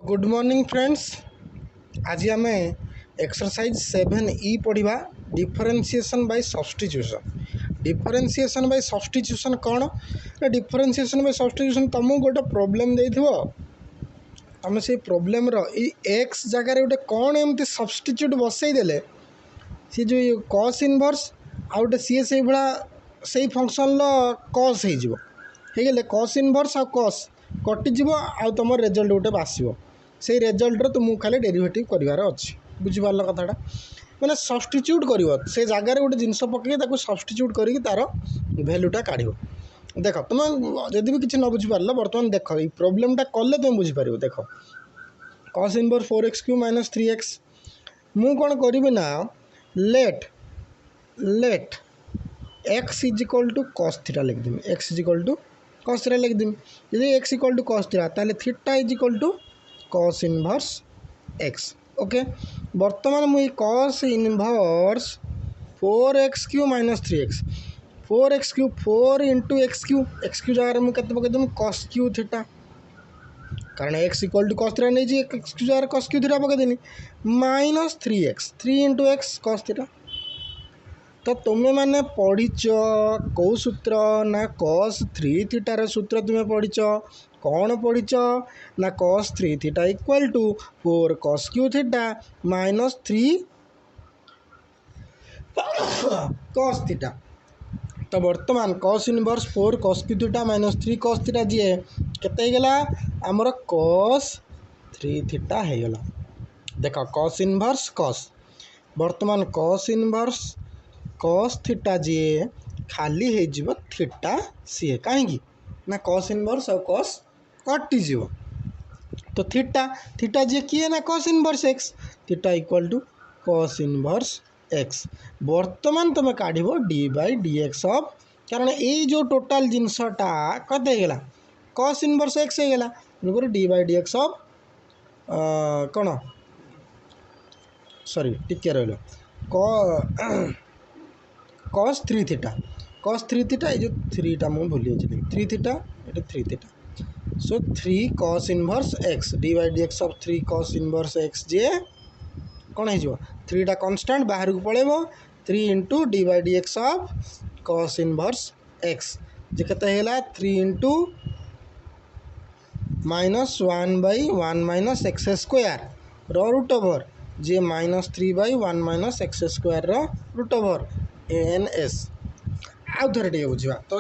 Good morning friends. आज आम exercise 7E पढ़ा differentiation by substitution. Differentiation by substitution कौन ना डिफरेंशिएशन बाय सब्स्टिट्यूशन तुमको गोटे प्रोब्लेम दे तुम से प्रोब्लेम एक्स जगार गोटे कौन एमती सब्स्टिट्यूट बसईदे सी जो कॉस इनवर्स आउटे सी से भाया से फंक्शन कॉस होगले कॉस इनवर्स आ कॉस कटिज आ तुम रिजल्ट गोटे बासो से रिजल्टर तुमको खाली डेरिवेटिव करार अच्छी बुझीपार कथाटा मैंने सब्स्टिट्यूट कर से जगार गोटे जिनस पकड़ सब्स्टिट्यूट कर तार भैल्यूटा काढ़ देख तुम जदि भी किसी न बुझीपार बर्तमान देख ये प्रोब्लेमटा कले तुम बुझीपार देख कॉस इनवर्स 4x³ - 3x मु कौन करी ना लेट x = cos थीटा लिखदेमी x = cos थीटा लिखदेमी यदि x = cos थीटा ताले theta = cos inverse x okay बर्तमान मुझे cos inverse 4x³ - 3x 4x³ 4 × x³ जगह मुझे पकईदेमी cos³ थीटा कारण x = cos थीटा नहीं x³ जगह cos³ थीटा पकईदेनी -3x 3 × x cos थीटा। तो तुम्हें मैंने पढ़ीच कौ सूत्र ना cos 3 थीटार सूत्र तुम्हें पढ़ीच कौन पढ़ीच ना cos 3 theta = 4 cos³ theta -3 cos theta. तो बर्तमान cos inverse 4 cos³ theta -3 cos theta जी केते गला आमर cos 3 थीटा होगला। देख cos इनवर्स cos बर्तमान cos इनवर्स cos थीटा जी खाली हो थीटा सी कहीं ना cos इनवर्स और cos कटिज तो थीटा जी किए ना cos inverse x theta = cos inverse x बर्तमान तुम काढ़ d/dx ऑफ कारण ये जो टोटाल जिनसटा कते गला cos inverse x होगला d/dx of कौन सॉरी टिके रहा cos 3 थीटा ये जो 3टा मुझे भूली 3 थीटा ये 3 theta so 3 cos inverse x d/dx of 3 cos inverse x जे कौन हो 3टा कांस्टेंट बाहर को पड़ेबो 3 × d/dx of cos inverse x जे केते हैला 3 × -1/1 - x² रूट ओवर जे -3/1 - x² रूट ओवर ans आउ थे टे बुझा। तो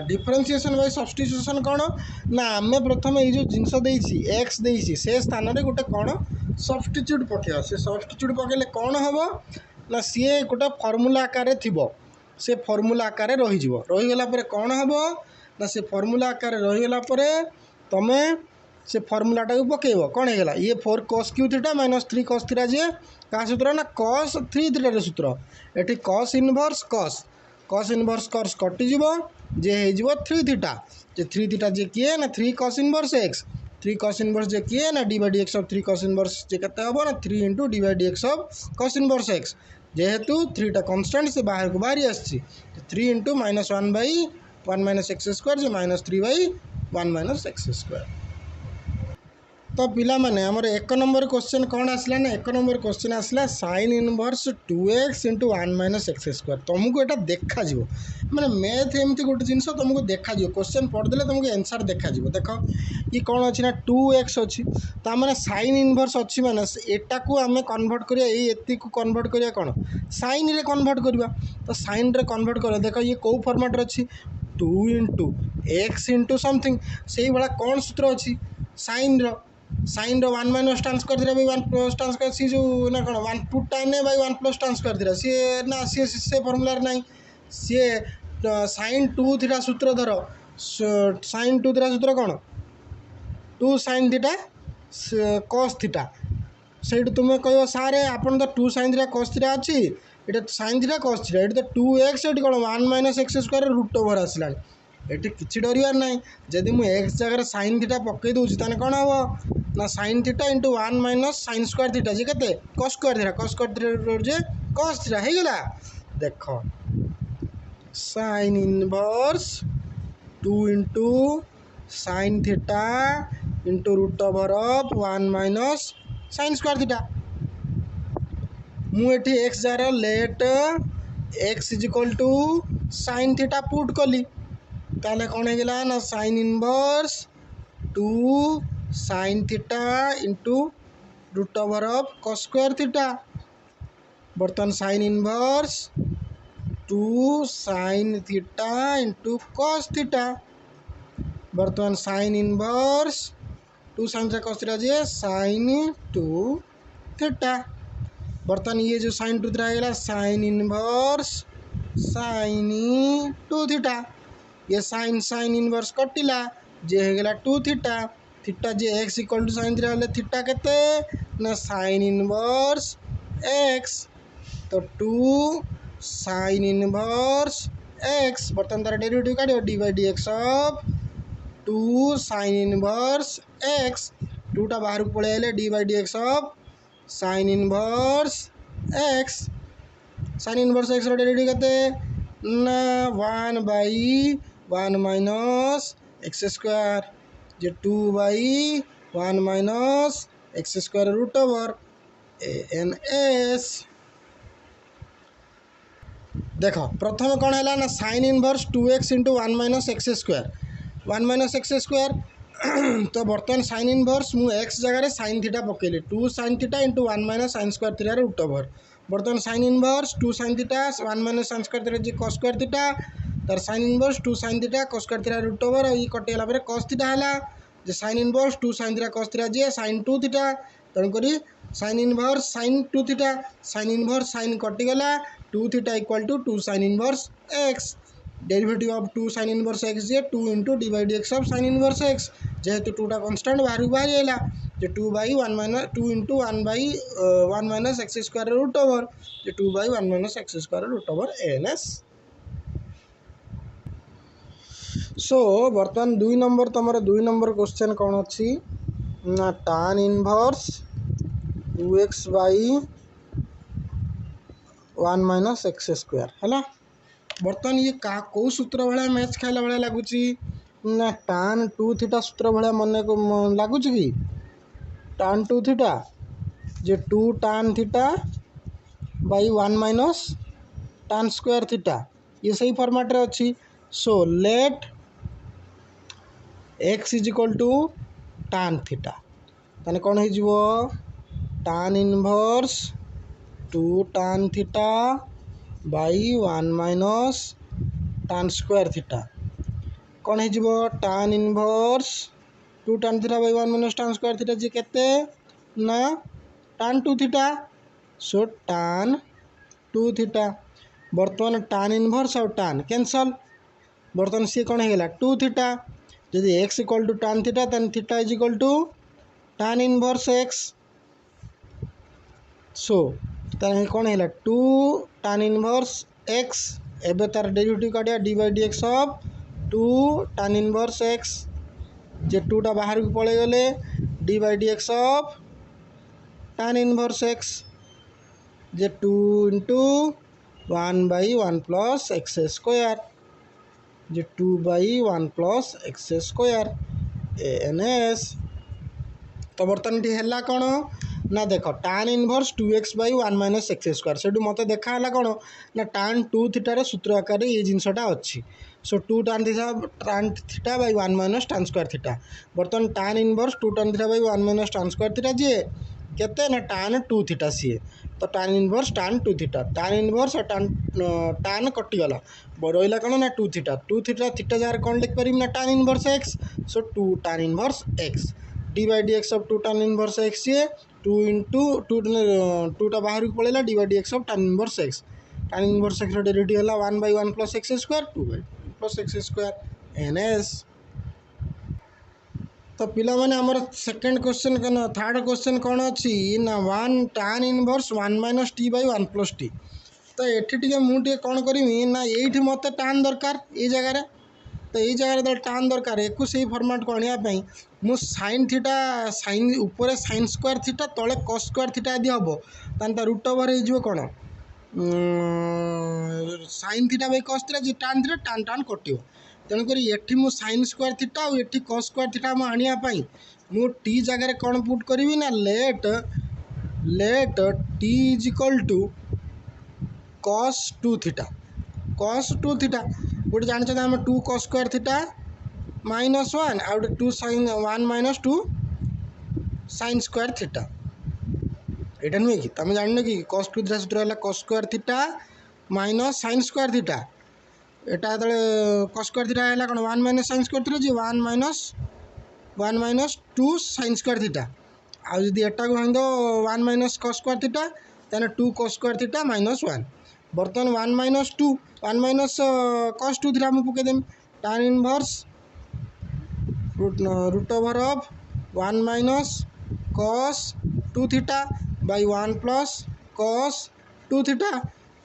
डिफरेंशिएशन बाय सब्स्टिट्यूशन कौन ना आम प्रथम ये जिनस एक्स देसी से स्थान में गोटे कौन सब्स्टिट्यूट पकड़ा से सब्स्टिट्यूट पकड़े कौन हम ना सी गोटे फर्मूला आकार थी से फर्मूला आकार रहीगला कौन हम ना से फर्मूला आकार रहीगला तुम से फर्मूलाटा को पकेब कौन होगा ये 4 cos³ थीटा -3 cos थीटा जे क्या सूत्र ना cos 3 थीटार सूत्र ये cos इनवर्स cos कटिज जे हो 3 थीटा जे 3 थीटा जे किए ना 3 cos inverse x 3 cos inverse जे किए ना d/dx ऑफ 3 cos इनवर्स जे केते हम ना 3 × d/dx of cos inverse x जेहेतु 3टा कांस्टेंट से बाहर को बाहरी आसी 3 × -1/1 - x² जे -3/1 - x²। तो पिला माने हमर 1 नंबर क्वेश्चन कौन आसला ना 1 नंबर क्वेश्चन आसला sin इनवर्स 2x × 1 - x² तुमको यहाँ देखा मैंने मैथ एमती गोटे जिनस तुमको देखा क्वेश्चन पढ़देले तुमको आंसर देखा देख ये कौन अच्छी ना 2x अच्छी मैंने sin इनवर्स अच्छी मैंने एटा को आम कन्वर्ट करिया ये को कन्वर्ट करिया कौन sin रे कन्वर्ट करवा तो sin रे कन्वर्ट कर देख ये कौ फॉर्मेट अच्छी 2 × x × समथिंग से भाया कौन सूत्र अच्छी sin रो 1 - ट्रांस कर 1 ट्रांस कर सी जो ना कौन 1 2 tan / 1 ट्रांस कर सी ना सी से फर्मूला ना सी sin 2 थीटा सूत्र धर sin 2 थीटा सूत्र कौन 2 sin थीटा cos थीटा से तुम्हें कह सारे आपन तो 2 sin थीटा cos थीटा अच्छी ये sin थीटा cos थीटा ये तो 2x ये कौन 1 - x² रूट ओवर आसला ये किसी डर ना जदि मुझे एक्स जगह sin थीटा पकई दूसरी ताने कौन हम ना sin थीटा × 1 - sin² थीटा जे के cos² थीटा जे cos थीटा होगला देख sin inverse 2 × sin theta into root over of 1 minus sine square theta मुझे एक्स जार let x is equal to sine theta put कली ताले कौन होगा ना sine inverse 2 sine theta into root over of cos square theta बर्तमान sine inverse 2 sine theta into cos theta बर्तमान sine inverse 2 sine theta cos theta जे sine 2 theta बर्तमान ये जो साइन 2 थीटा है साइन इनवर्स साइन 2 थीटा ये sine sine inverse कटिला जे हो गला 2 थीटा थीटा जे x equal to sine theta हेले थीटा केते ना साइन इनवर्स एक्स तो 2 साइन इनवर्स एक्स बर्तमान तार डेरिवेटिव काढियो d by d x of 2 sine inverse x 2 टा बाहर को पळे आले d by d x of sine inverse x sine inverse x रो डेरिवेटिव केते ना 1 बाय 1 माइनस एक्स स्क्वायर जे 2 by 1 minus x square root over N S देख प्रथम कौन है ना sine inverse 2x into 1 minus x square 1 minus x square तो बर्तमान साइन इनवर्स मु एक्स जगह साइन थीटा पकेली 2 sine theta into 1 minus sine square theta root over बर्तमान sine inverse 2 sine theta 1 minus sine square theta जी cos square theta तार sine inverse 2 sine theta cos square theta root over और ये कटेला पर cos theta है जे sine inverse 2 sine theta cos theta जे साइन 2 थीटा तेणुक sine inverse sine 2 theta sine inverse sine कटिगला 2 theta equal to 2 sine inverse x derivative of 2 sine inverse x जे 2 into d by d x of sine inverse x जेहेतु 2 टा constant बाहर बाहरी आइला जे 2 by 1 minus 2 into 1 by 1 minus x square root over जे 2 by 1 minus x square root over N S so बर्तमान 2 number तुम 2 नंबर क्वेश्चन कौन अच्छी ना tan inverse 2x by 1 minus x square है बर्तमान ये कौ सूत्र भाया मैच खाला भाया लगुच ना tan 2 थीटा सूत्र भाया मन को लगुच कि tan 2 थीटा जे 2 tan theta by 1 minus tan square theta ये सही फॉर्मेट रे अच्छी so let x is equal to tan theta ताने कौन हो tan inverse 2 tan theta by 1 minus tan square theta कौन हो tan inverse 2 tan theta by 1 minus tan square theta जी केते ना tan 2 theta so tan 2 theta बर्तमान tan inverse और tan कैंसल बर्तमान सी कौन होगा 2 थीटा यदि x equal to tan theta then theta is equal to tan inverse x सो कौन है 2 tan इनवर्स x एबे तार डेरिवेटिव काटिया d by d x of 2 tan inverse x जे 2 टा बाहर को पड़े गले d by d x of tan inverse x जे 2 into 1 by 1 plus x square जे 2 by 1 plus x square N S तो बर्तमान ये है कौन ना देख tan inverse 2x by 1 minus x square से मत देखा कौन ना tan 2 थीटार सूत्र आकार ये जिनसा अच्छी so 2 tan theta by 1 minus tan square theta बर्तमान tan inverse 2 tan theta by 1 minus tan square theta जी केते ना tan 2 थीटा सी तो tan inverse tan 2 theta tan inverse और tan कटिगला रहा कौन ना 2 थीटा थीटा जगह कौन लिख पारि ना tan inverse x so 2 tan inverse x d by d x of 2 tan inverse x ये 2 इंटू 2 टा बाहर को पड़ेगा d by d x of tan inverse x derivative है 1 by 1 plus x square 2 by plus x square N S तो पिला माने हमर सेकंड क्वेश्चन कन थर्ड क्वेश्चन कौन अच्छी ना 1 tan inverse 1 minus T by 1 plus T तो ये मुझे कौन करी ना ये मत tan दरकार ये जगार तो ये जगह tan दरकार एक से फर्माट को आने मु साइन थीटा साइन ऊपर साइन स्क्वायर थीटा तले कॉस स्क्वायर थीटा यदि हम तान रूट ओवर हो कौन sine theta by cos theta जी tan थीटा tan tan कटो तेणुक ये मु साइन स्क्वायर थीटा और ये कॉस स्क्वायर थीटा आने मु टी जगह कौन पुट करी ना let t is equal to cos 2 theta गोटे जानते आम 2 cos स्क्वायर थीटा माइनस 1 आउ 2 sin 1 minus 2 sin square theta यहाँ नुहे कि तुम जान कि cos 2 थीटा सूत्र है cos square theta minus sin square theta यहाँ जो cos स्क्वायर थीटा है कौन 1 माइनस sin स्क्वायर थीटा जी 1 माइनस 2 sin स्क्वायर थीटा आउ जब एटा को भांग 1 माइनस cos स्क्वायर थीटा तेना 2 cos स्क्वायर थीटा माइनस 1 बर्तमान 1 माइनस 2 1 माइनस cos 2 थीटा मुझे पकईदेमी tan inverse root over of 1 minus cos 2 theta by 1 plus cos 2 theta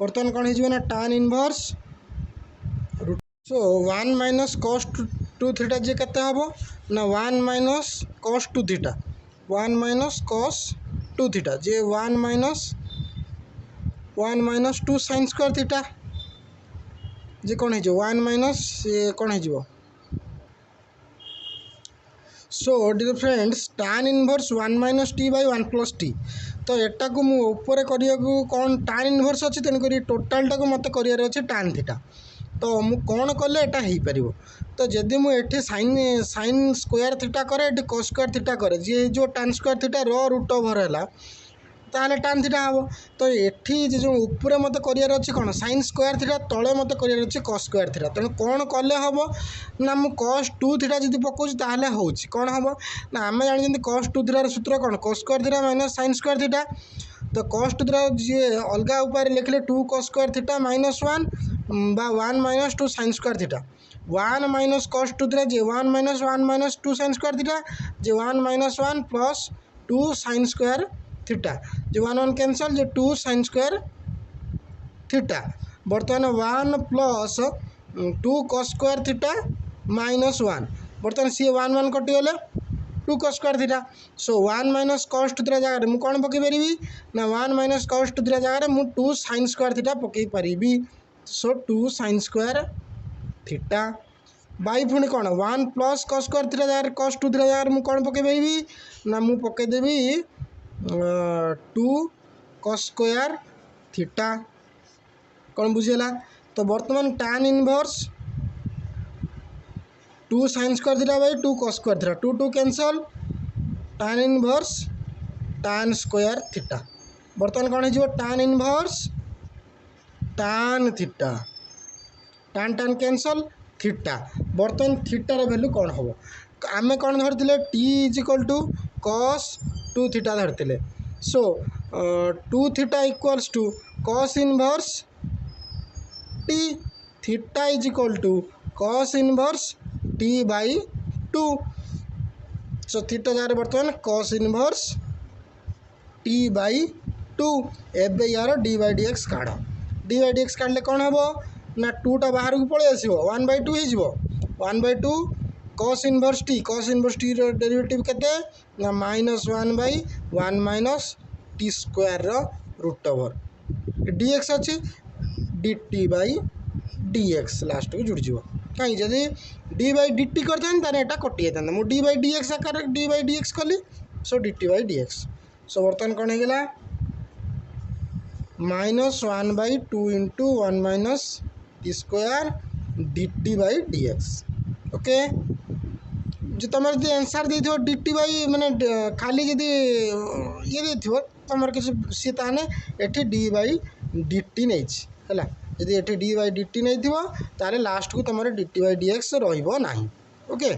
बर्तमान कौन हो tan inverse so 1 minus cos 2 theta जे केते हबो ना 1 minus cos 2 theta 1 minus cos 2 theta जे 1 माइनस 2 sin स्क्वायर थीटा जे कौन हो 1 माइनस कौन हो so dear friends tan inverse 1 minus T by 1 plus T तो एटा को मुझे करिया कौन tan इनवर्स अच्छी तेणुक टोटालटा को मत कर tan थीटा तो मु कौन कले एटा हो पार तो जदि मुझे साइन स्क्वायर थीटा करे cos स्क्वायर थीटा करे जी जो tan square theta root over है ताहले tan थीटा हम तो ये जो ऊपर मत कर कौन साइन स्क्वायर थीटा तले मत कर cos स्क्वायर थीटा तेणु कौन कले हम ना मु cos 2 थीटा जी पकाऊँ ताहले हो कौन हम ना आम जानते cos 2 थीटार सूत्र कौन cos square theta minus sine square theta तो cos 2 थीटा जी अलग उपाय लिखले 2 cos स्क्वायर थीटा माइनस 1 बा 1 minus 2 sine square theta 1 minus cos 2 theta जी 1 माइनस 2 साइन स्क्वायर थीटा जी 1 minus 1 plus 2 sine square theta जो 1 कैंसल जो 2 साइन स्क्वायर थीटा बर्तमान 1 plus 2 cos square theta minus 1 बर्तमान सी 1 कटिगले 2 cos स्क्वायर थीटा सो 1 minus cos 2 theta जगह मुझे कौन पकई पारि ना 1 माइनस cos 2 थीटा जगह मुझे 2 साइन स्क्वायर थीटा पकई पारि सो 2 साइन स्क्वायर थीटा बाई पुणी कौन 1 प्लस cos स्क्वायर थीटा जगह cos 2 थीटा जगह मुझे कौन पकई पारि ना मुझे पकईदेवी 2 cos स्क्वायर थीटा कौन बुझीगला तो बर्तमान tan inverse 2 sin square theta by 2 cos square theta 2 cancel tan inverse tan square theta बर्तमान कौन हो tan inverse tan theta tan cancel theta बर्तमान थीटार वैल्यू कौन हम आम कौन धरते t is equal to cos 2 theta धरते so 2 theta equals to cos inverse t theta is equal to cos inverse t by 2 so theta जगह बर्तमान cos इनवर्स टी बाई 2 एवं यार डी बाई डी एक्स काढ़ D by d x काढ़ले कौन हम ना 2टा बाहर को पलि आस 1/2 हो 1/2 cos इनवर्स टी डेरिवेटिव केते ना -1/1 minus T square root over d x अच्छी d T by d x last को जुड़ जाव कहीं जदि डी बाई डी टी करते कटि जाता मुझे डी बाई डी एक्स आकार डी बाई डी एक्स कली so d T by d x so बर्तमान कौन होगा -1/2 into 1 minus T square d T by d x okay जो तुम जो आंसर दे डी टी बाई माने खाली जदि ये दे तुम किसी सी ताने एठी डी बाई डी टी नहीं है जदि एठी डी बाई डी टी नहीं ताले लास्ट को तुम d T by d x रहा ओके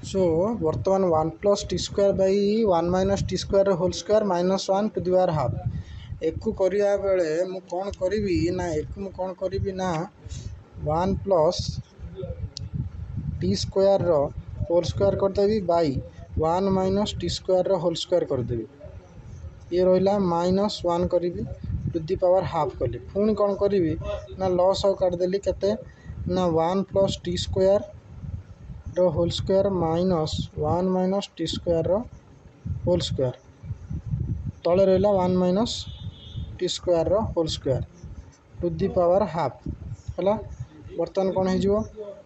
सो बर्तमान 1 plus t square by 1 minus T square whole square -1 to the power half एक करिया बेले मु कौन करी ना एक मु कौन करी ना 1 plus t square whole square करदेवी by 1 minus T square whole square करदेवी ये रहा -1 करी टू दी पावर हाफ कली पुणी कौन करी ना लॉस हो काटदेली केते ना 1 plus t square whole square -1 minus T square whole square तले रहा 1 minus T square whole square to the power half है बर्तमान कौन हो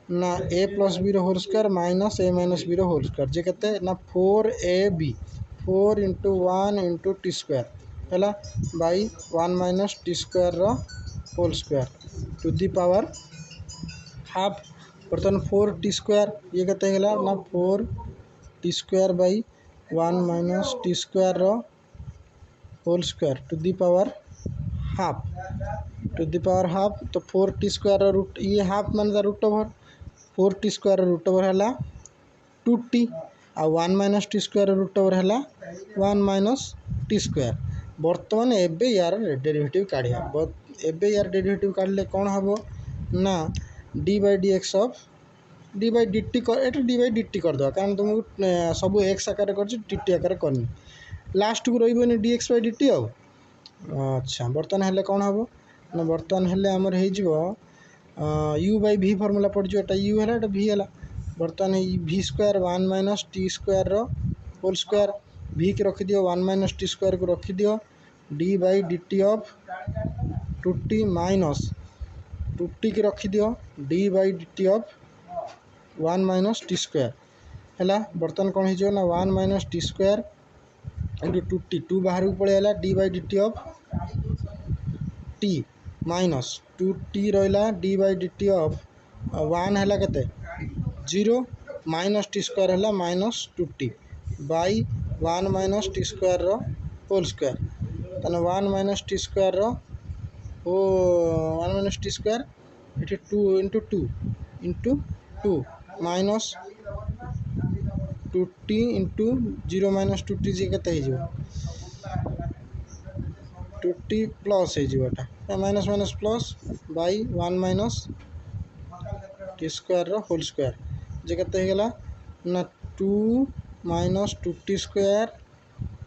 ना a plus b whole square minus a minus b whole square जे केते ना 4ab 4 into 1 into t square है by 1 minus T square whole square to the power half बर्तमान 4 टी स्क्वायर ये केते गेला ना 4 t square by 1 minus T square whole square to the power half तो 4 टी स्क्वायर रूट ये half मान root over 4 t square root over है 2 t आ 1 minus T square root over है 1 माइनस टी स्क्वायर बर्तमान एबे यार derivative काढ़िया एबे यार डेरिवेटिव काढ़ले कौन हम ना d by d x of D by d T d by d T करदे कारण तुमको सब एक्स आकार कर टी आकार करनी लास्ट को रही D x by d T अच्छा बर्तमान हेल्ले कौन हम ना बर्तमान हेल्ले आमर हो यू बाई भी फर्मूला पड़ जाए यू है भी है बर्तमान भी square 1 minus T square whole square भी की रखी दियो 1 माइनस टी स्क्वायर को रखी दियो D by d t of 2t minus 2t की रखी दियो D by d t of 1 minus T square है बर्तमान कौन हो ना 1 minus T square into 2t 2 बाहर को पड़े d by d t of t minus 2t रहा d by d t of 1 है केते 0 माइनस टी स्क्वायर है minus 2t by 1 minus T square whole square तने 1 माइनस टी स्क्वायर ओ 1 minus T square ये 2 into 2 minus 2t into 0 minus 2t जी के 2t plus होटा minus minus plus by 1 minus T square whole square जे के ना 2 minus 2t square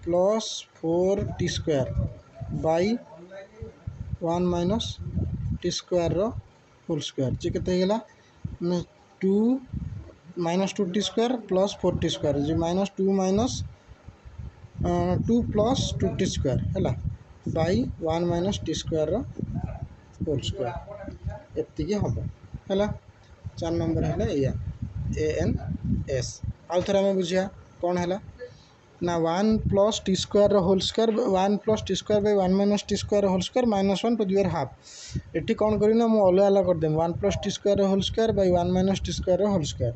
plus 4t square by 1 minus T square whole square जे के ना 2 minus 2t square plus 4t square जो माइनस 2 प्लस 2t स्क्वायर है by 1 minus T square whole square एति हम है 4 नंबर है या ए एन एस आउ थे आम बुझा कौन है ना 1 plus t square whole square 1 plus t square by 1 minus T square whole square minus 1 to the power half एटी कौन करना मुझे अलग अलग करदेम 1 plus t square whole square by 1 minus T square whole square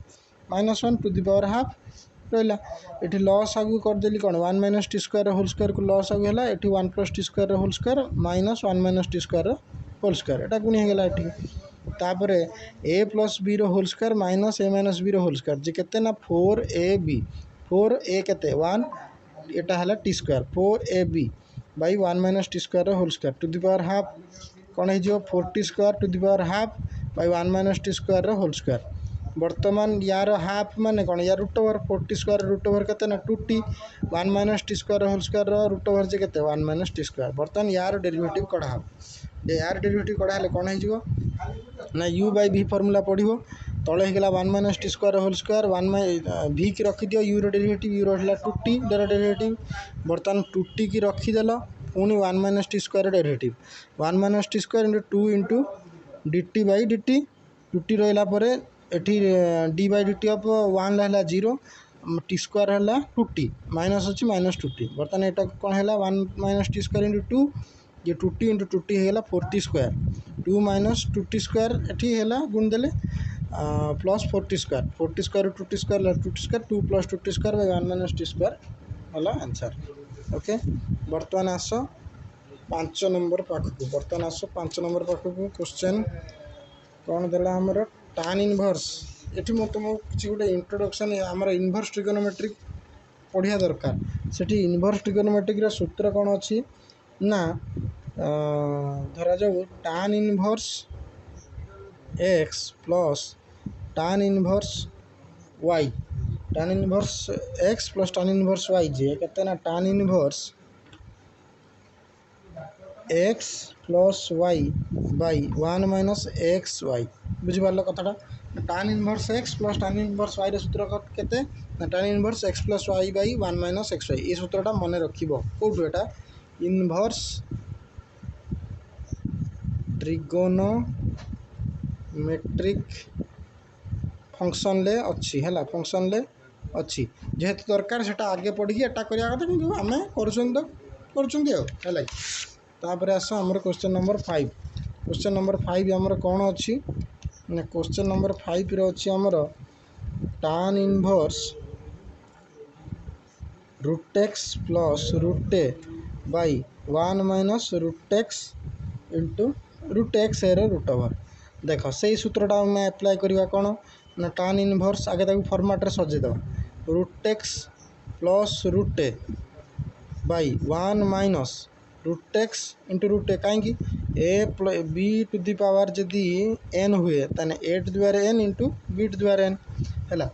minus 1 to the power half रहा ये लॉस आगू करदेली कौन 1 minus T square whole square को लॉस आगू है ये 1 plus t square whole square minus 1 minus T square whole square एटा गुणी होगा ये तापर a plus b whole square minus a minus b whole square जे केते ना 4ab 4a केते 1 एटा है t square 4ab by 1 minus T square whole square to the power half कौन हो 4t square to the power half by 1 minus T square whole square बर्तमान यार हाफ माने कौन यार root over 4t square root over केते ना 2t 1 minus T square whole square root over जे केते 1 माइनस टी स्क्वायर बर्तमान यार डेरिवेटिव कढ़ा यार डेरिवेटिव कढ़ा कौन हो ना यू बाई भी फर्मूला पढ़ो तले होगा 1 minus T square whole square 1 भी की रखी दियो यूरो डेरिवेटिव यूरो है 2t डेरिवेटिव बर्तमान 2t की रखीदेल पुणी 1 minus T square derivative 1 minus T square into 2 into D T by d T 2t रहा eighty D by d t of 1 है 0 टी स्क्वायर है 2t माइनस अच्छी minus 2t बर्तमान यहाँ कौन है 1 माइनस टी स्क्वायर इंटू 2 ये 2t into 2t है 4t square 2 minus 2t square ये है गुणदेले plus 4t square 2t square 2t square 2 plus 2t square by 1 minus T square है आंसर ओके बर्तमान आस 5 नंबर पाखक बर्तमान आस 5 नंबर पाखक क्वेश्चन कौन देला हमर tan इनवर्स ये मुझे तुमको किसी गोटे इंट्रोडक्शन आमर इनवर्स ट्रिगोनोमेट्रिक पढ़िया दरकार से इनवर्स ट्रिगोनोमेट्रिक सूत्र कौन अच्छी ना धरा जाऊ tan inverse x plus tan inverse y tan inverse x plus tan inverse y जे कहते ना tan inverse x plus y by 1 minus x y बुझिपार कथाटा tan inverse x plus tan inverse y सूत्र केते tan inverse x plus y by 1 minus x y ये सूत्रटा मन रखिबो कोठु एटा इनवर्स ट्रिगोनोमेट्रिक फंक्शन ले अच्छी है फंक्शन ले अच्छी जेहेतु दरकार से आगे पढ़ी एटा करिया कथा कि आम कर आस आमर क्वेश्चन नंबर 5 क्वेश्चन नंबर 5 आमर कौन अच्छी ना क्वेश्चन नंबर 5 रे अच्छी आमर tan inverse root x plus root a by 1 minus root x into root x a root over देख से सूत्रटा आम अप्लाई करवा कौन ना tan इनवर्स आगे ताकू फॉर्मेट रे सजेदेव root x plus root a by 1 minus root x into root a कहीं a b to the power जदि एन हुए ताने a to the power n into b to the power n है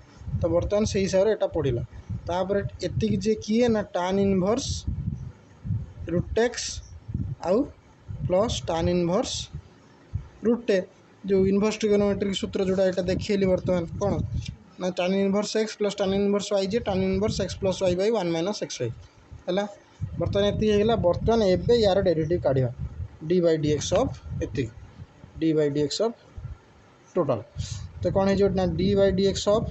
तो बर्तमान से हिसाब से यहाँ पढ़ला तापर एतिक जे किए ना tan इनवर्स रूट एक्स आउ प्लस tan इनवर्स रूट ए जो इनवर्स ट्रिगोनोमेट्रिक सूत्र जोड़ा यहाँ देखिए बर्तमान कौन ना tan inverse x plus tan inverse y जे tan inverse x plus y by 1 minus x y है बर्तमान ये बर्तमान एवं यार डेरिवेटिव काढ़ा d by d x of एति d by d x of total तो कौन है ना d by d x of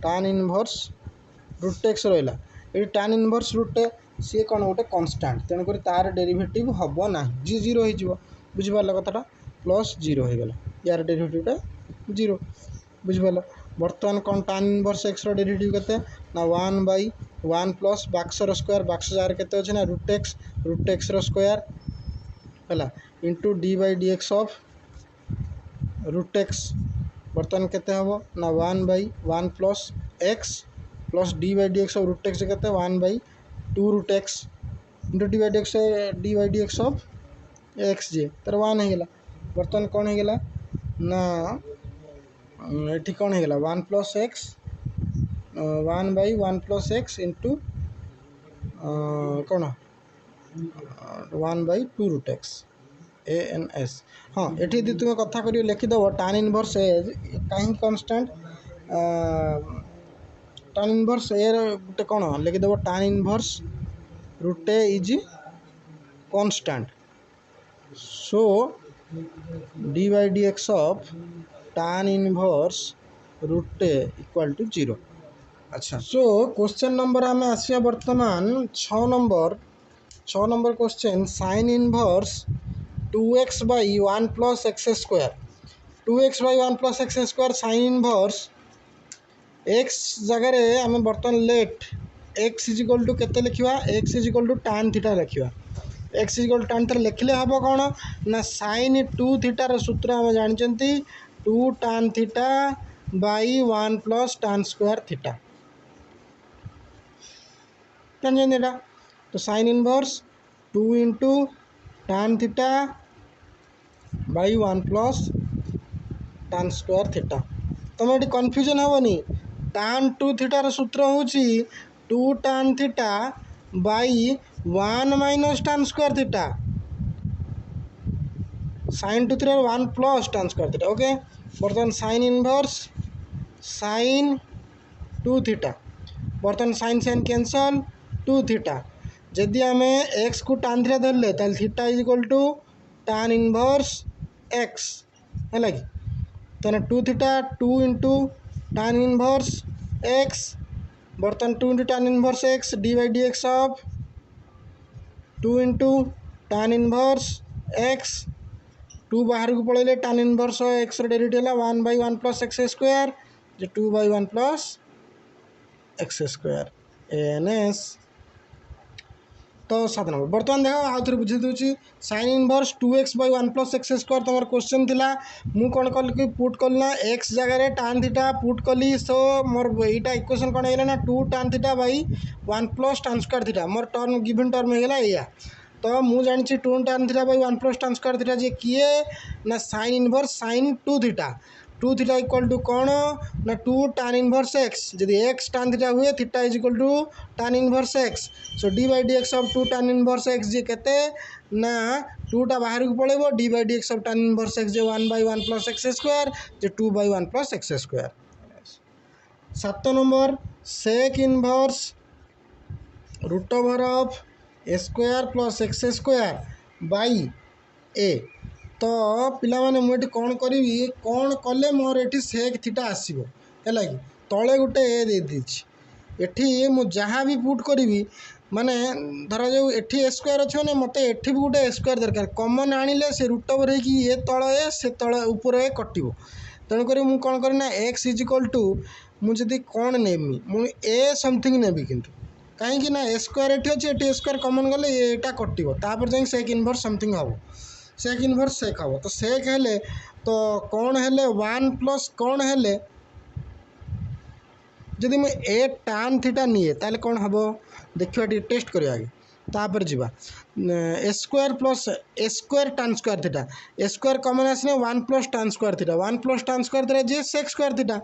tan inverse root x रहा ये tan इनवर्स रूट सी कौन गोटे कन्स्टांट तेणुक तार डेरिवेटिव हम ना जी जीरो हो बुझिपार कथाटा प्लस जीरो हो गला यार डेरिवेटिवटा जीरो बुझिपार बर्तमान कौन tan इनवर्स एक्स डेरिवेटिव केते ना 1 बाई 1 प्लस बाक्सर स्क्वायर बाक्स जार केते अछि ना रूट एक्स स्क्वायर है into d by d x of root x बर्तमान केते हम ना 1 by 1 plus d by d x of root x केते 1 by 2 root x into d by d x of x जे तर 1 हो गला बर्तमान कौन हो गला ना ये कौन हो गला 1 plus x 1 by 1 plus x into कौन 1 by 2 root x A N S हाँ ये तुम कथा कर लिखिदेव tan इनवर्स ए कहीं कन्स्टांट tan इनवर्स ए गोटे कौन लिखिदेव tan inverse root a is constant so d by d x of tan inverse root a equal to 0 अच्छा सो क्वेश्चन नंबर आम आसिया बर्तमान 6 number question sin inverse 2x by 1 plus x square 2x by 1 plus x square sin inverse x जगह आम बर्तमान let x is equal to केते लिखिबा x is equal to tan theta लिखिबा x is equal to tan theta लिखले हम कौन ना sin 2 थीटा रो सूत्र आम जानचंती 2 tan theta by 1 plus tan square theta जानते तो sin inverse 2 into tan theta by 1 plus tan square theta तुम ये कन्फ्यूजन हेनी tan 2 थीटार सूत्र हूँ 2 tan theta by 1 minus tan square theta sin 2 theta 1 plus tan square theta okay बर्तमान sin inverse sin 2 theta बर्तमान sin cancel 2 theta जदि आम x को tan थीटा धरले theta is equal to tan inverse x है कि तो 2 theta 2 into tan inverse x बर्तमान 2 into tan inverse x d by d x of 2 into tan inverse x 2 बाहर को पड़े tan इनवर्स एक्स डेरिवेटिव है 1 by 1 plus x square जो 2 by 1 plus x square N S तो 7 number बर्तमान देख आउ थे बुझे दूसरी sin inverse 2x by 1 plus x square तुम क्वेश्चन थिला मु कौन कल कि पुट कल ना x जगह tan थीटा पुट कली सो मोर यहाँ इक्वेशन कौन है ना 2 tan theta by 1 plus tan square theta more term given term होगा या तो मुझे जानी 2 tan theta by 1 plus tan square theta जे किए ना sin inverse sin 2 theta equal to कौन ना 2 tan इनवर्स एक्स जदि एक्स tan थीटा हुए theta is equal to tan inverse x so d by d x of 2 tan inverse x जे केते ना 2 टा बाहर को पड़ेबो d by d x of tan inverse x जे 1 बाई 1 प्लस एक्स स्क्वायर जे 2 by 1 plus x square 7 number sec inverse root over of a square plus x square by a तो पिला माने मुझे कौन करी कौन कले मोर ये सेक थीटा आसो है कि तले गोटे ए दे दीची एठी मु जहाँ भी पुट करी माने धरा जाऊ एठी ए स्क्वायर अच्छे मैंने मत एठी भी गोटे ए स्क्वायर दरकार कमन आनिले से रूट ओवर होगी ए तल ए से तल ऊपर ए कटिवो तेणुक मुझे कौन करना एक्स इज इक्वल टू मुझे कौन नेमी मुझे ए समथिंग नेबी किंतु कहीं ना ए स्क्वायर एठी अच्छे एठी ए स्क्वायर कमन गले एटा कटिवो तापर जाई सेक इनवर्स समथिंग हम सेक इनवर्स सेक हम तो सेक हेले तो कौन हेले 1 प्लस कौन हेले जदि मैं ए टान थीटा निए ताले कौन हम देखा टेस्ट करिया आगे तापर जीवा a square plus a square tan square theta a square common आसने 1 plus tan square theta 1 plus tan square theta जे सेक स्क्वायर थीटा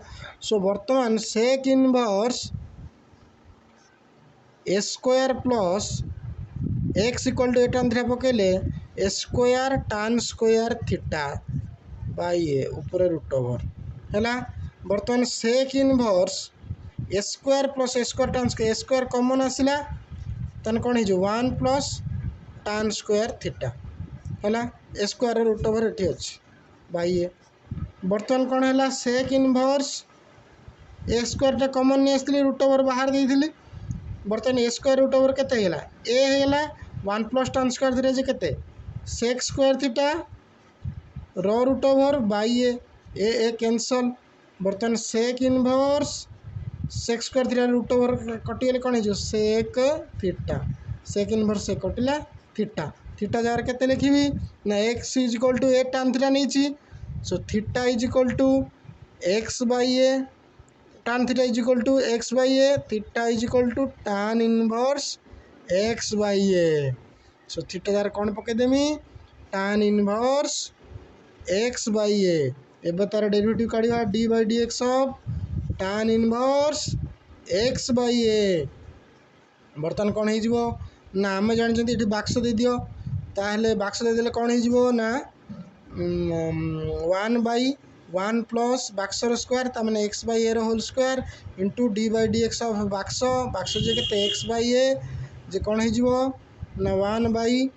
सो वर्तमान sec inverse a square plus x equal to a tan theta पकेले a square tan square theta by a ऊपर root over है बर्तमान sec inverse a square plus a square tan square a square common आसला तन कौन हो 1 plus tan square theta है ए square root over ये अच्छी बाई ए बर्तमान कौन है सेक इनवर्स ए स्क्वायर कमन नहीं आसली रूट ओवर बाहर देती बर्तमान ए स्क्वायर रूट ओवर के a 1 plus tan square theta जे केते सेक स्क्वायर थीटा रो root over by a cancel बर्तमान sec inverse sec square theta root over कटिगले कौन हो सेक थीटा सेक इनवर्स से कटिला थीटा थीटा जार के लिखी ना x is equal to a tan theta नहीं so theta is equal to x by a tan theta is equal to x by a theta is equal to tan inverse x by a so theta जार कौन पकईदेमी टान inverse x by ए एवं तार derivative काढ़ा d by d x of tan inverse x by a बर्तमान कौन हो ना आम जानते ये बाक्स दे दियो ताहले बाक्स देदेले कौन हो ना 1 बाई 1 प्लस बाक्सर स्क्वायर तमें x by a whole square into d by d x of box box जे के एक्स बाई ए जे कौन हो ना 1 बाई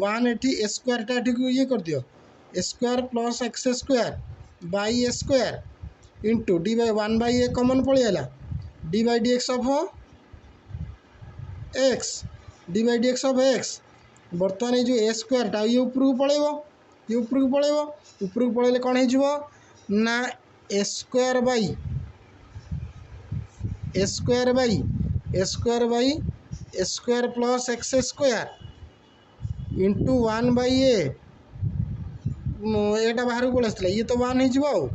1 एटी ए स्क्वायर टा ये कर दियो a square plus x square by a square into d by 1 by a common पड़ेगा d by d x of x d by d x of x बर्तमान ये जो ए स्क्वायर टा ये ऊपर को पड़ेब ये ऊपर को पड़े कौन हो ना a square by a square by a square by a square plus x square into 1 by एटा बाहर को पड़े ये तो 1 हो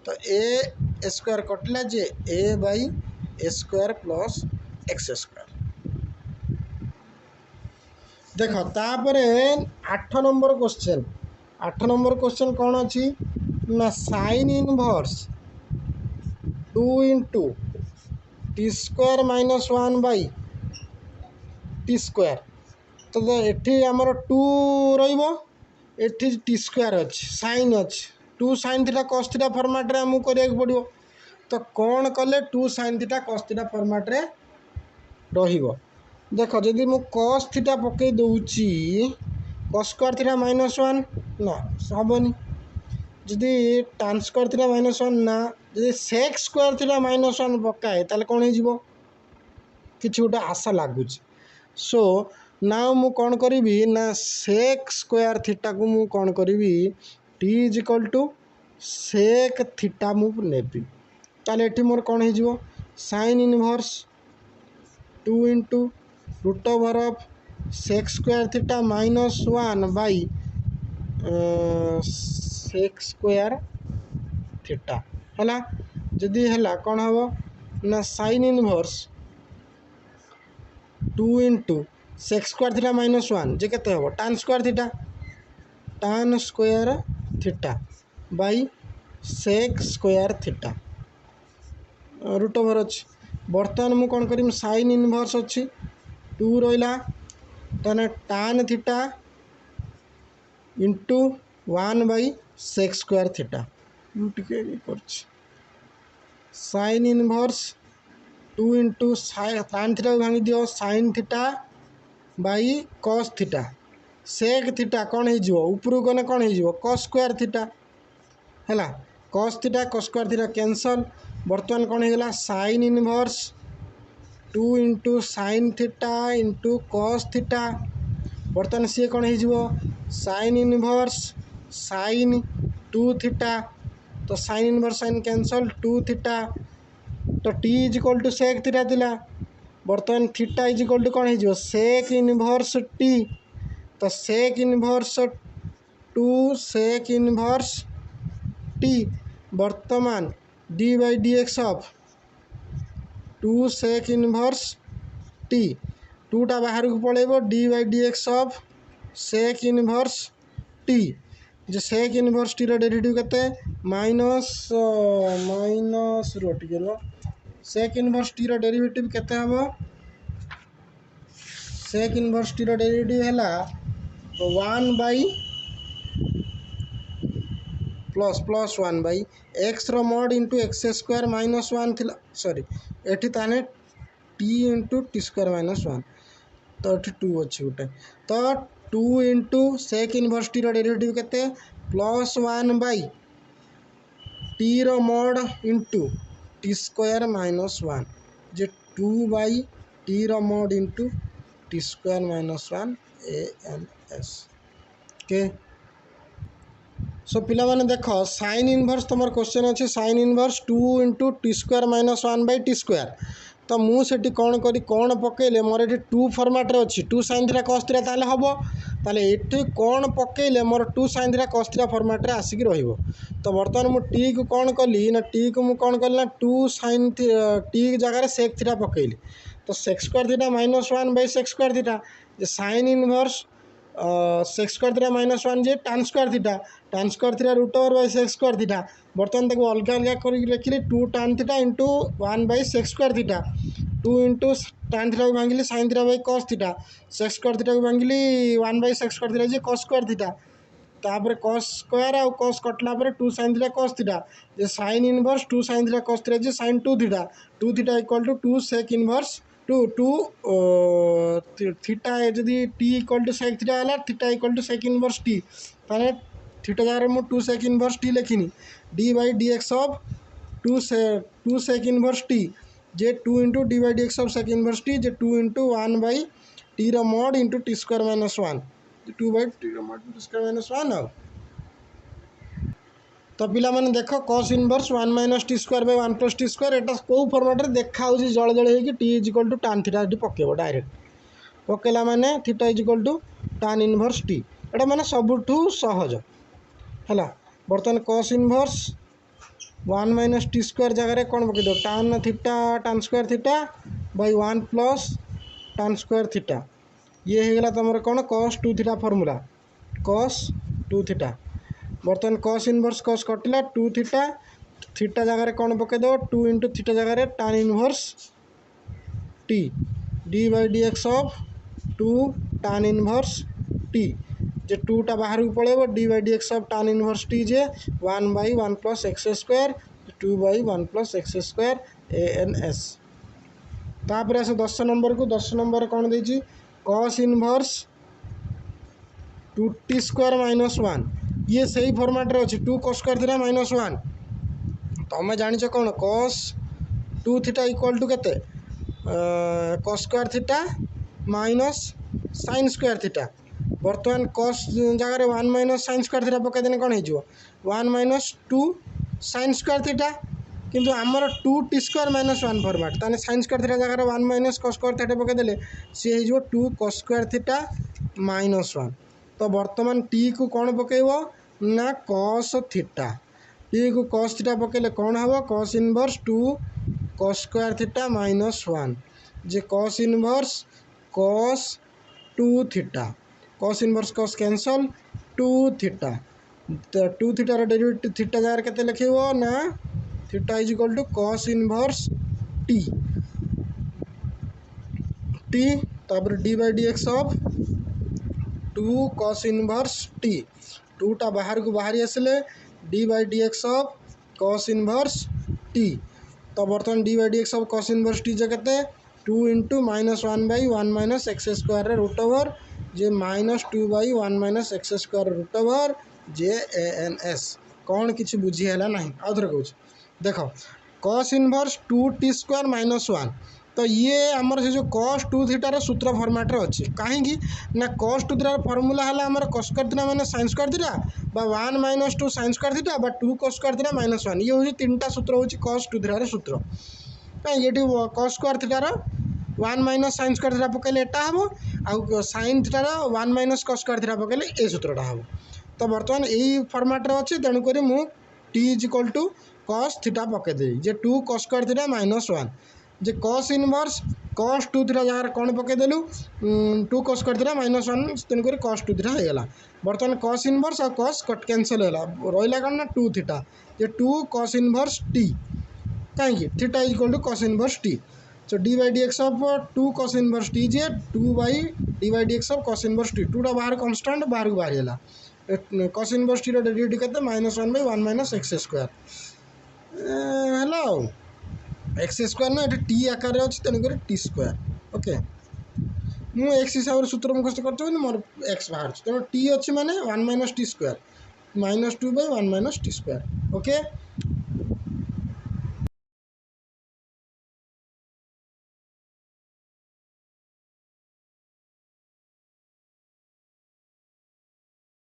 तो ए स्क्वायर कटिला जे a by a square plus x square देख तापर 8 नंबर क्वेश्चन कौन अच्छी ना sine inverse 2 into t square minus 1 by t square तो ये आमर 2 रही टी स्क्वायर अच्छी साइन अच्छी 2 sine theta cos theta format आमको कराया पड़ो तो कौन कले 2 sine theta cos theta format रहिबो देख जदि मु कस थीटा पकई दूची कस स्क्वायर थीटा माइनस 1 ना हेनी जदि टान स्क्वायर थीटा माइनस 1 ना जदि सेक स्क्वायर थीटा माइनस 1 पकाए ताले कौन हो किसी गोटे आशा लगुच सो ना मु कौन करी ना सेक स्क्वायर थीटा को मु कौन करी t is equal to sec theta मु नेबी ताले एठी मोर कौन हो sine inverse 2 into root over of sec square theta minus 1 by sec square theta है जदि है कौन हम ना sine inverse 2 into sec square theta minus 1 जे केते हम tan square theta by sec square theta root over अच्छी बर्तमान मुझे कौन कर साइन इनवर्स अच्छी 2 रहा ताने tan theta into 1 by sec square theta sine inverse 2 into tan theta भांगी दियो sine theta by cos theta sec theta कौन हो ऊपर गने कौन हो कॉस स्क्वायर थीटा है कॉस स्क्वायर थीटा कैंसल बर्तमान कौन होगा sine inverse 2 into sine theta into cos theta बर्तमान सी कौन हो साइन इनवर्स साइन 2 थीटा तो sine inverse sine cancel 2 theta तो T is equal to sec theta थिला बर्तमान थीटा इज इक्वल टू कौन हो सेक इनवर्स टी तो sec inverse 2 sec inverse t बर्तमान d by d x of 2 sec inverse t 2टा बाहर को पड़ेब d by d x of sec inverse t जे सेक इनवर्स टी डेरिवेटिव केते माइनस माइनस रोटी रो सेक इनवर्स टी डेरिवेटिव केते हबो सेक इनवर्स टी डेरिवेटिव हैला 1 by plus plus 1 by x रो mod into x square minus 1 थिला sorry एठी ताने t into t square minus 1 तो एठी 2 अच्छी गोटे तो 2 into sec inverse t derivative केते प्लस 1 बाई टी रो mod into t square minus 1 जे 2 बाई टी रो mod into t square minus 1 A N S के सो पिला माने देखो साइन इनवर्स तुम क्वेश्चन अच्छे sine inverse 2 into t square minus 1 by t square तो मुझे कौन करी कौन पकेले मोर ये 2 फर्माट अच्छी 2 साइन थीटा कॉस थीटा ताले हम ताले ये कौन पकेले मोर 2 sine theta cos theta formula आसिक रहिबो तो बर्तमान मु टी को कौन कली ना टी को मु कौन कली ना 2 साइन टी जगह सेक थीटा पकेली तो sec square theta minus 1 by sec square theta sine inverse sec square theta minus 1 जे tan square theta root over by sec square theta बर्तमान तक अलग अलग कर लिखिली 2 tan theta into 1 by sec square theta 2 into tan theta को भांगिली sine theta by cos theta sec square theta को भांगिली 1 बाई सेक स्क्वायर थीटा जे कॉस स्क्वायर थीटा तापर कॉस स्क्वायर आउ कॉस कटला पर 2 साइन थीटा कॉस थीटा जे sine inverse 2 sine theta cos theta जे sine 2 theta equal to 2 sec inverse to theta जदि t equal to sec theta है theta equal to sec inverse t ताने theta जगह मैं 2 sec inverse t लिखिनी d by d x of 2 sec inverse t जे 2 into d by d x of sec inverse t जे 2 into 1 by t रो mod into t square minus 1 2 by t रो mod t square minus 1 आ तो पिला माने देखो cos inverse 1 minus T square by 1 plus t square एटा को फॉर्मेट रे देखा होची जळ जळ हे कि t is equal to tan theta डी पकेबो डायरेक्ट पकेला माने theta is equal to tan inverse t एटा माने सबठू सहज हैला बर्तन cos inverse 1 minus T square जगह रे कोन पके दो tan square theta by 1 plus tan square theta ये हे गेला तमरे कोन cos 2 theta formula cos 2 theta बर्तमान cos इनवर्स cos कटिला 2 थीटा थीटा जगह रे कौन पके दो 2 इंटू थीटा जगह रे tan inverse t d by d x of 2 tan inverse t जे 2टा बाहर को पड़ेब d by d x of tan inverse t जे 1 by 1 plus x square 2 by 1 plus x square A N S तापर आस 10 नंबर को 10 number कौन देछि cos inverse 2 T square minus 1 ये सही फॉर्मेट रे अछि 2 cos स्क्वायर थीटा माइनस 1 तुम जानिछ कौन cos 2 थीटा इक्वल टू केते cos square theta minus sin square theta बर्तमान cos जगह रे 1 माइनस sin स्क्वायर थीटा पके देने कौन हो 1 माइनस 2 sin स्क्वायर थीटा किंतु आमर 2 टी स्क्वायर माइनस 1 फॉर्मेट ताने sin स्क्वायर थीटा जगह रे 1 माइनस cos स्क्वायर थीटा पके देले सी हो 2 cos स्क्वायर थीटा माइनस 1 तो बर्तमान टी को कौन पकेबो ना cos थीटा टी को cos थीटा पकेले कौन हम cos inverse 2 cos square theta minus 1 जे cos inverse cos 2 theta cos inverse cos cancel 2 theta तो 2 थीटा रो डेरिवेटिव थीटा जगह केते लिखिबो ना theta is equal to cos inverse t t तापर d by d x of 2 cos inverse t 2टा बाहर को बाहरी आसले d by d x of cos inverse t तो बर्तमान d by d x of cos inverse t जगह 2 into minus 1 by 1 minus x square root over जे -2/1 - x² root over JANS कौन किसी बुझीगला ना आउ थे कौच देख cos इनवर्स 2t² - 1 तो ये आमर से जो cos 2 थीटार सूत्र फॉर्मेट अच्छी कहीं ना cos 2 थीटार फर्मूला है आमर cos² theta minus sin² theta बा 1 - 2 sin² थीटा बा 2 cos² थीटा -1 ये हूँ तीन सूत्र हूँ cos 2 थीटार सूत्र कहीं ये cos² थीटार 1 - sin² थीटा पकड़े एटा हम आउ sin थीटार 1 - cos² थीटा पकड़े ये सूत्रटा हम तो बर्तमान यही फर्मेट अच्छे तेणुक मुझे t = cos थीटा पकईदेवी जे 2 cos² थीटा -1 जे cos इनवर्स cos 2 थीटा जगह कौन पकईदेलु 2 cos² थीटा -1 तेणुक cos 2 थीटा होगा बर्तमान cos इनवर्स और cos कट कैनसल है रहा कौन ना 2 थीटा जे 2 cos इनवर्स t कहीं theta = cos inverse t so d/dx of 2 cos inverse t J 2/d/dx of cos inverse t 2 टा बाहर कांस्टेंट बाहर को बाहर है cos इनवर्स t डेरिवेटिव केते -1/1 - x² हेलो x² ना ये t आकार अच्छे तेणुक t²। ओके मु x हिसाब से सूत्र मुखस्त कर मोर x बाहर तेणु t अच्छी माने 1 - t² -2/1 - t²। ओके